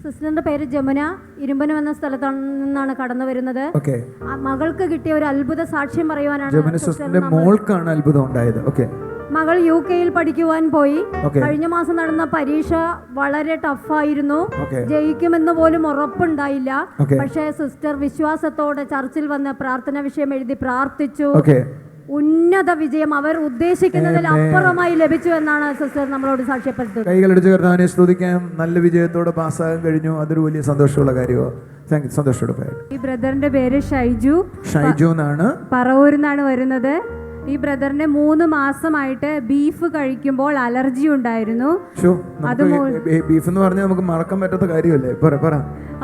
സിസ്റ്ററിന്റെ പേര് ജമുന, ഇരുമ്പനം എന്ന സ്ഥലത്തു നിന്നാണ് കടന്നു വരുന്നത്. മകൾക്ക് കിട്ടിയ ഒരു അത്ഭുത സാക്ഷ്യം പറയുവാനാണ്. മോൾക്കാണ് അത്ഭുതം ഉണ്ടായത്. മകൾ UK-യിൽ പഠിക്കുവാൻ പോയി. കഴിഞ്ഞ മാസം നടന്ന പരീക്ഷ വളരെ ടഫായിരുന്നു. ജയിക്കുമെന്ന് പോലും ഉറപ്പുണ്ടായില്ല. പക്ഷേ സിസ്റ്റർ വിശ്വാസത്തോടെ ചർച്ചിൽ വന്ന് പ്രാർത്ഥന വിഷയം എഴുതി പ്രാർത്ഥിച്ചു. ഉന്നത വിജയം അവർ ഉദ്ദേശിക്കുന്നതിൽ അപ്പുറമായി ലഭിച്ചു എന്നാണ് സിസ്റ്റർ നമ്മളോട് സാക്ഷ്യപ്പെടുത്തുന്നത്. കൈകളടിച്ച് കർത്താവിനെ സ്തുതിക്കാം. നല്ല വിജയത്തോടെ പാസ്സാകാൻ കഴിഞ്ഞു. അതൊരു വലിയ സന്തോഷമുള്ള കാര്യമാണ്. സന്തോഷത്തോടെ. ഈ ബ്രദറിന്റെ പേര് ഷൈജു എന്നാണ്, പറവൂരിന്നാണ് വരുന്നത്. ഈ ബ്രദറിന് 3 മാസമായിട്ട് ബീഫ് കഴിക്കുമ്പോൾ അലർജി ഉണ്ടായിരുന്നു. ബീഫ് എന്ന് പറഞ്ഞാൽ നമുക്ക് മറക്കാൻ പറ്റാത്ത കാര്യമല്ലേ.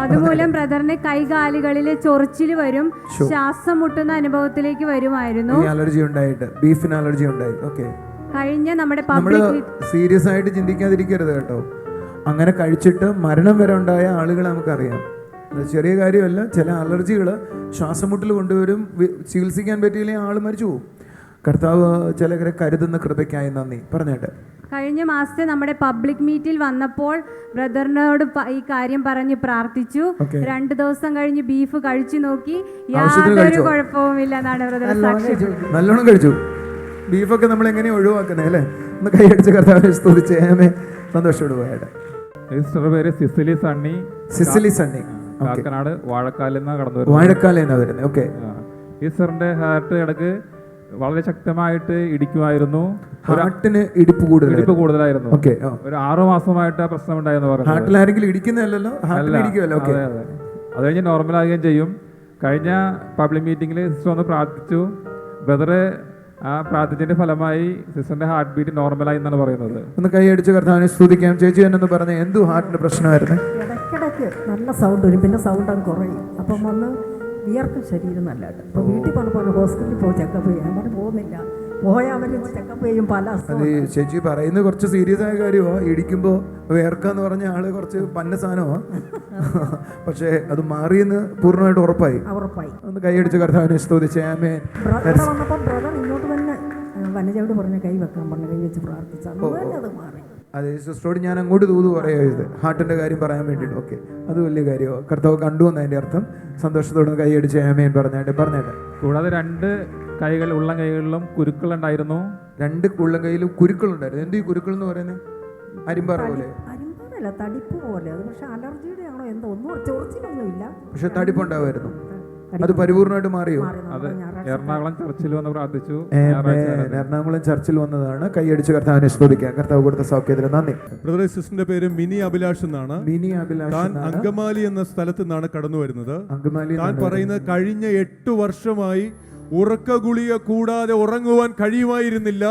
അതുമൂലം ബ്രദറിന് കൈകാലുകളിൽ ചൊറിച്ചിൽ വരും, ശ്വാസം മുട്ടുന്ന അനുഭവത്തിലേക്ക് വരുമായിരുന്നു. അലർജി ഉണ്ടായിട്ട്, ബീഫിന് അലർജി ഉണ്ടായി. കഴിഞ്ഞ നമ്മുടെ സീരിയസ് ആയിട്ട് ചിന്തിക്കാതിരിക്കരുത് കേട്ടോ. അങ്ങനെ കഴിച്ചിട്ട് മരണം വരെ ഉണ്ടായ ആളുകളെ നമുക്കറിയാം. ചെറിയ കാര്യമല്ല. ചില അലർജികൾ ശ്വാസം മുട്ടൽ കൊണ്ടുവരും. ചികിത്സിക്കാൻ പറ്റിയില്ലെങ്കിൽ ആൾ മരിച്ചു പോകും. കർത്താവ് ചിലരെ കരുതുന്ന കൃപയ്ക്കായി നന്ദി. പറഞ്ഞേട്ടെ. കഴിഞ്ഞ മാസത്തെ നമ്മുടെ പബ്ലിക് മീറ്റിൽ വന്നപ്പോൾ ബ്രദറിനോട് ഈ കാര്യം പറഞ്ഞ് പ്രാർത്ഥിച്ചു. 2 ദിവസം കഴിഞ്ഞ് ബീഫ് കഴിച്ചു നോക്കി, യാതൊരു കുഴപ്പവുമില്ല എന്നാണ് ബ്രദർ സാക്ഷ്യം. നല്ലോണം കഴിച്ചു. ബീഫൊക്കെ നമ്മൾ എങ്ങനെയാ ഒഴിവാക്കുന്നത് അല്ലേ? ഒന്ന് കൈയടിച്ച് കർത്താവിനെ സ്തുതിച്ച് സന്തോഷത്തോട് പോയാട്ടെ. സിസ്റ്ററുടെ പേര് സിസിലി സണ്ണി. കാക്കനാട് വാഴക്കാലെന്നാ വരുന്നത്. ഈ സിസ്റ്ററിന്റെ ഹാർട്ട് ഇടക്ക് വളരെ ശക്തമായിട്ട് ഇടിക്കുമായിരുന്നു. ഹാർട്ടിന് ഇടിപ്പ് കൂടുതലായിരുന്നു. ഒരു 6 മാസമായിട്ട് ആ പ്രശ്നം ഉണ്ടായെന്ന് പറഞ്ഞു. അത് കഴിഞ്ഞ് നോർമൽ ആകുകയും ചെയ്യും. കഴിഞ്ഞ പബ്ലിക് മീറ്റിംഗിൽ സിസ്റ്റർ ഒന്ന് പ്രാർത്ഥിച്ചു. ബ്രദറ് ആ പ്രാർത്ഥിച്ചതിന്റെ ഫലമായി സിസ്റ്ററിന്റെ ഹാർട്ട് ബീറ്റ് നോർമലായി എന്നാണ് പറയുന്നത്. ഒന്ന് കൈയടിച്ച് കർത്താവിനെ സ്തുതിക്കാം. ചേച്ചി എന്നു പറഞ്ഞ എന്തു ഹാർട്ടിന്റെ പ്രശ്നമായിരുന്നു? ഇടയ്ക്കിടയ്ക്ക് നല്ല സൗണ്ട് വരും, പിന്നെ സൗണ്ട് അങ്ങ് കുറയും. അപ്പം വന്ന് വിയർക്കും ശരീരം നല്ലതായിട്ട്. ഇപ്പോൾ വീട്ടിൽ പറഞ്ഞപ്പോൾ ഹോസ്പിറ്റലിൽ പോയി ചെക്കപ്പ് ചെയ്യാൻ പറഞ്ഞു. പോകുന്നില്ല. പോയാൽ അവർ ചെക്കപ്പ് ചെയ്യും പല. അത് ചേച്ചി പറയുന്നത് കുറച്ച് സീരിയസ് ആയ കാര്യമോ. ഇടിക്കുമ്പോൾ വേർക്കാന്ന് പറഞ്ഞ ആള് കുറച്ച് പന്ന സാധനമോ. പക്ഷേ അത് മാറിയെന്ന് പൂർണ്ണമായിട്ട് ഉറപ്പായി. ഒന്ന് കൈയടിച്ച് കർത്താവിനെ സ്തുതിച്ച് ആമേൻ. വന്നപ്പോൾ ബ്രദർ ഇങ്ങോട്ട് തന്നെ വനജയോട് പറഞ്ഞ കൈ വെക്കാൻ പറഞ്ഞു. കൈ വെച്ച് പ്രാർത്ഥിച്ചാൽ അത് മാറി. അതെ, സിസ്റ്ററോട് ഞാൻ അങ്ങോട്ട് തൂത് പറയുക ഹാർട്ടിന്റെ കാര്യം പറയാൻ വേണ്ടിയിട്ട്. അത് വലിയ കാര്യമോ. കർത്താവ് കണ്ടു എന്നതിന്റെ അർത്ഥം. സന്തോഷത്തോടെ കൈയടിച്ച് ആമേൻ പറഞ്ഞേട്ടെ. കൂടാതെ 2 കൈകൾ ഉള്ളം കൈകളിലും കുരുക്കളുണ്ടായിരുന്നു. 2 ഉള്ളം കൈയിലും കുരുക്കളുണ്ടായിരുന്നു. എന്ത് ഈ കുരുക്കൾ എന്ന് പറയുന്നത്? അരിമ്പാറ പോലെ? അരിമ്പാറല്ല, തടിപ്പ് പോലെ. അത് പക്ഷെ അലർജിയുടെ ആണോ എന്തോ, ഒന്നും ചൊറിച്ചിലൊന്നുമില്ല. പക്ഷെ തടിപ്പുണ്ടാവുമായിരുന്നു. അത് പരിപൂർണമായിട്ട് മാറിയോ? അത് എറണാകുളം ചർച്ചിൽ വന്ന് പ്രാർത്ഥിച്ചു. എറണാകുളം ചർച്ചിൽ വന്നതാണ്. കൈയടിച്ച് കർത്താവിനെ സ്തുതിക്കാം. കർത്താവ് കൊടുത്ത സൗഖ്യത്തിന് നന്ദി. ബ്രദർ സിസ്റ്ററിന്റെ പേര് മിനി അഭിലാഷ് എന്നാണ്. താൻ അങ്കമാലി എന്ന സ്ഥലത്ത് നിന്നാണ് കടന്നു വരുന്നത്. താൻ പറയുന്നത് കഴിഞ്ഞ 8 വർഷമായി ഉറക്ക ഗുളിക കൂടാതെ ഉറങ്ങുവാൻ കഴിയുമായിരുന്നില്ല.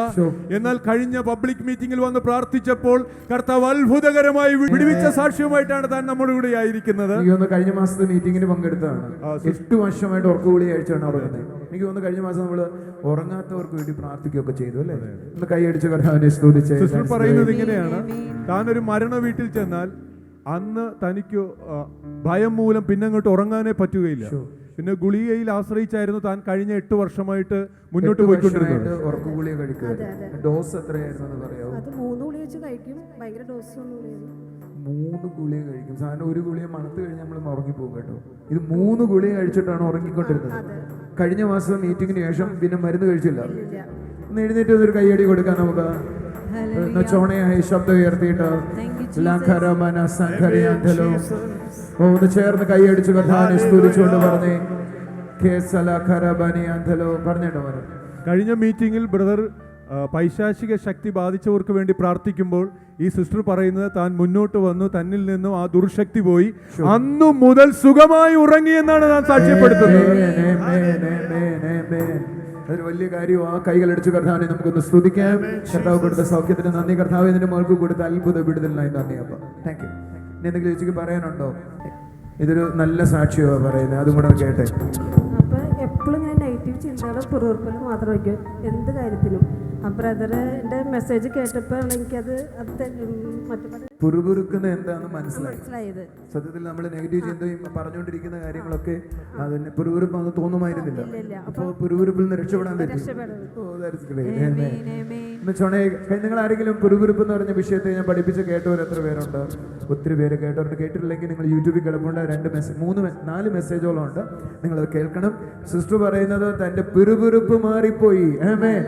എന്നാൽ കഴിഞ്ഞ പബ്ലിക് മീറ്റിംഗിൽ വന്ന് പ്രാർത്ഥിച്ചപ്പോൾ കർത്താവ് അത്ഭുതകരമായി വിടുവിച്ച സാക്ഷ്യമായിട്ടാണ് താൻ നമ്മുടെ കൂടെ ആയിരിക്കുന്നത്. കഴിഞ്ഞ മാസത്തെ മീറ്റിംഗിന് പങ്കെടുത്താണ്. 8 വർഷമായിട്ട് ഉറക്ക ഗുളിക കഴിച്ചാണ് ഉറങ്ങുന്നത്. എനിക്ക് തോന്നുന്നു കഴിഞ്ഞ മാസം നമ്മൾ ഉറങ്ങാത്തവർക്ക് വേണ്ടി പ്രാർത്ഥിക്കുകയൊക്കെ ചെയ്തു അല്ലേ? ഒന്ന് കൈയടിച്ച് കർത്താവിനെ സ്തുതിച്ച്. സിസ്റ്റർ പറയുന്നത് ഇങ്ങനെയാണ്. താനൊരു മരണ വീട്ടിൽ ചെന്നാൽ അന്ന് തനിക്ക് ഭയം മൂലം പിന്നെ അങ്ങോട്ട് ഉറങ്ങാനേ പറ്റുകയില്ല. പിന്നെ ഗുളികയിൽ ആശ്രയിച്ചായിരുന്നു താൻ കഴിഞ്ഞ 8 വർഷമായിട്ട് മുന്നോട്ട് പോയിക്കൊണ്ടിരുന്നത്. ഡോസ് എത്രയായിരുന്നു പറയാമോ? 3 ഗുളിക വെച്ച് കഴിക്കും. ഭയങ്കര ഡോസ് 3 ഗുളിക കഴിക്കും. സാധാരണ ഒരു ഗുളിക മണത്ത് കഴിഞ്ഞാൽ നമ്മൾ ഉറങ്ങിപ്പോകും കേട്ടോ. ഇത് 3 ഗുളിക കഴിച്ചിട്ടാണ് ഉറങ്ങിക്കൊണ്ടിരുന്നത്. കഴിഞ്ഞ മാസം മീറ്റിംഗിന് ശേഷം പിന്നെ മരുന്ന് കഴിച്ചില്ല. ഒന്ന് എഴുന്നേറ്റ് ഒരു കൈയടി കൊടുക്കാൻ നമുക്ക്. ചോണയായി ശബ്ദം ഉയർത്തിയിട്ട് ഒന്ന് ചേർന്ന് കൈയടിച്ചു കഥാനെ സ്തുതിച്ചുകൊണ്ട് പറഞ്ഞേ. പറഞ്ഞിട്ടോ? കഴിഞ്ഞ മീറ്റിംഗിൽ ബ്രദർ പൈശാചിക ശക്തി ബാധിച്ചവർക്ക് വേണ്ടി പ്രാർത്ഥിക്കുമ്പോൾ ഈ സിസ്റ്റർ പറയുന്നത് താൻ മുന്നോട്ട് വന്നു, തന്നിൽ നിന്നും ആ ദുർശക്തി പോയി, അന്നു മുതൽ സുഖമായി ഉറങ്ങിയെന്നാണ് താൻ സാക്ഷ്യപ്പെടുത്തുന്നത്. അതൊരു വലിയ കാര്യവും. ആ കൈകളടിച്ച് കർത്താവിനെ നമുക്കൊന്ന് സ്തുതിക്കാം. കർത്താവ് കൊടുത്ത സൗഖ്യത്തിന് നന്ദി. കർത്താവ് ഇതിന്റെ മോൾക്ക് കൊടുത്ത അത്ഭുത വിടുതലിനായി നന്ദി. അപ്പം താങ്ക് യു. ഇനി എന്തെങ്കിലും ചേച്ചിക്ക് പറയാനുണ്ടോ? ഇതൊരു നല്ല സാക്ഷിയോ പറയുന്നത്, അതും കൂടെ കേട്ടെ. അപ്പൊ എപ്പോഴും ഞാൻ നെഗറ്റീവ് ചിന്തകളെ പുറകുറുപ്പിൽ മാത്രം വയ്ക്കും എന്ത് കാര്യത്തിനും. ആ ബ്രദറിന്റെ മെസ്സേജ് കേട്ടപ്പോൾ എനിക്കത് പുറുപുറുക്കുന്ന എന്താണെന്ന് മനസ്സിലായത്. സത്യത്തിൽ നമ്മൾ നെഗറ്റീവ് ചിന്തയും പറഞ്ഞുകൊണ്ടിരിക്കുന്ന കാര്യങ്ങളൊക്കെ അതിന് പുറുപുറുപ്പാന്ന് തോന്നുമായിരുന്നില്ല. അപ്പോൾ പുറുപുറുപ്പിൽ നിന്ന് രക്ഷപ്പെടാൻ പറ്റും. എന്ന് ചൊണേ നിങ്ങൾ ആരെങ്കിലും പിറുപിറുപ്പ് എന്ന് പറഞ്ഞ വിഷയത്തെ ഞാൻ പഠിപ്പിച്ച് കേട്ടവർ എത്ര പേരുണ്ട്? ഒത്തിരി പേര് കേട്ടവരുണ്ട്. കേട്ടിട്ടില്ലെങ്കിൽ നിങ്ങൾ യൂട്യൂബിൽ കിടപ്പുണ്ട്. 4 മെസ്സേജോളം ഉണ്ട്, നിങ്ങളത് കേൾക്കണം. സിസ്റ്റർ പറയുന്നത് തൻ്റെ പിറുപിറുപ്പ് മാറിപ്പോയി. ആമേൻ.